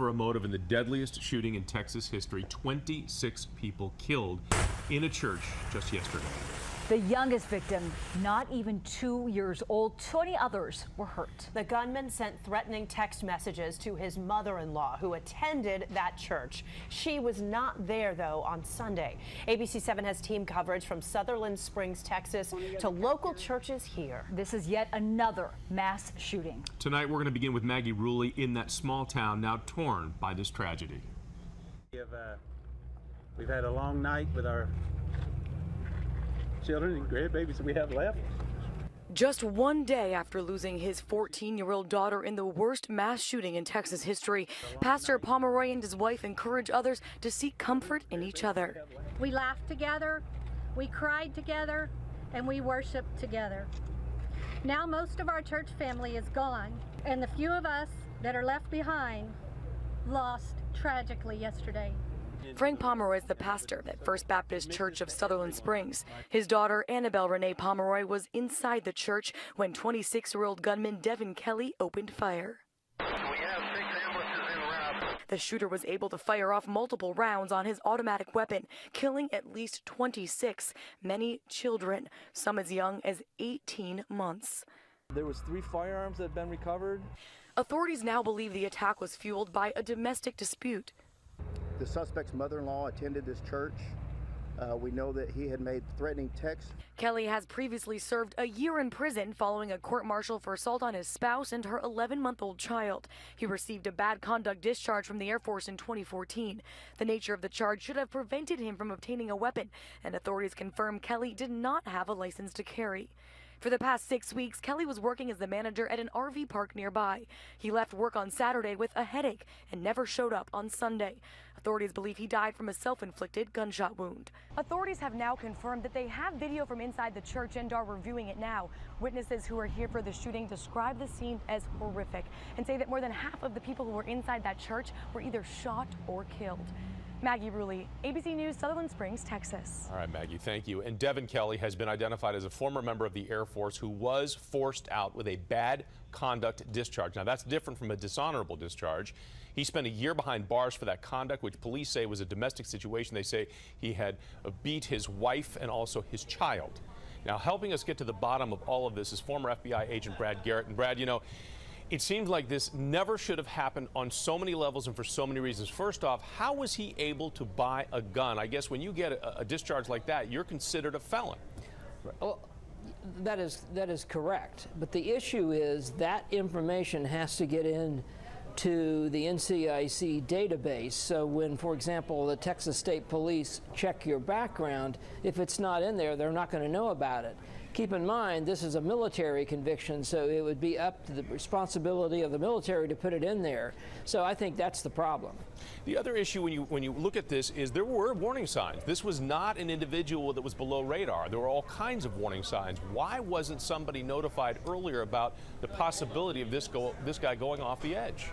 for a motive in the deadliest shooting in Texas history. 26 people killed in a church just yesterday. The youngest victim, not even 2 years old. 20 others were hurt. The gunman sent threatening text messages to his mother-in-law, who attended that church. She was not there, though, on Sunday. ABC 7 has team coverage from Sutherland Springs, Texas, to local churches here. This is yet another mass shooting. Tonight, we're going to begin with Maggie Ruley in that small town now torn by this tragedy. We've had a long night with our children and grandbabies we have left. Just one day after losing his 14-year-old daughter in the worst mass shooting in Texas history, Pastor Pomeroy and his wife encourage others to seek comfort in each other. We laughed together, we cried together, and we worshiped together. Now most of our church family is gone, and the few of us that are left behind lost tragically yesterday. Frank Pomeroy is the pastor at First Baptist Church of Sutherland Springs. His daughter, Annabelle Renee Pomeroy, was inside the church when 26-year-old gunman Devin Kelly opened fire. We have 6 ambulances en route. The shooter was able to fire off multiple rounds on his automatic weapon, killing at least 26, many children, some as young as 18 months. There was 3 firearms that had been recovered. Authorities now believe the attack was fueled by a domestic dispute. The suspect's mother-in-law attended this church. We know that he had made threatening texts. Kelly has previously served a year in prison following a court-martial for assault on his spouse and her 11-month-old child. He received a bad conduct discharge from the Air Force in 2014. The nature of the charge should have prevented him from obtaining a weapon, and authorities confirm Kelly did not have a license to carry. For the past 6 weeks, Kelly was working as the manager at an RV park nearby. He left work on Saturday with a headache and never showed up on Sunday. Authorities believe he died from a self-inflicted gunshot wound. Authorities have now confirmed that they have video from inside the church and are reviewing it now. Witnesses who were here for the shooting describe the scene as horrific and say that more than half of the people who were inside that church were either shot or killed. Maggie Ruley, ABC News, Sutherland Springs, Texas. All right, Maggie, thank you. And Devin Kelly has been identified as a former member of the Air Force who was forced out with a bad conduct discharge. Now, that's different from a dishonorable discharge. He spent a year behind bars for that conduct, which police say was a domestic situation. They say he had beat his wife and also his child. Now, helping us get to the bottom of all of this is former FBI agent Brad Garrett. And Brad, you know, it seems like this never should have happened on so many levels and for so many reasons. First off, how was he able to buy a gun? I guess when you get a discharge like that, you're considered a felon. Well, that is correct. But the issue is that information has to get in to the NCIC database. So when, for example, the Texas State Police check your background, if it's not in there, they're not going to know about it. Keep in mind, this is a military conviction, so it would be up to the responsibility of the military to put it in there. So I think that's the problem. The other issue when you look at this is there were warning signs. This was not an individual that was below radar. There were all kinds of warning signs. Why wasn't somebody notified earlier about the possibility of this guy going off the edge?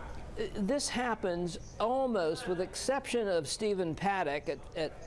This happens almost, with the exception of Stephen Paddock at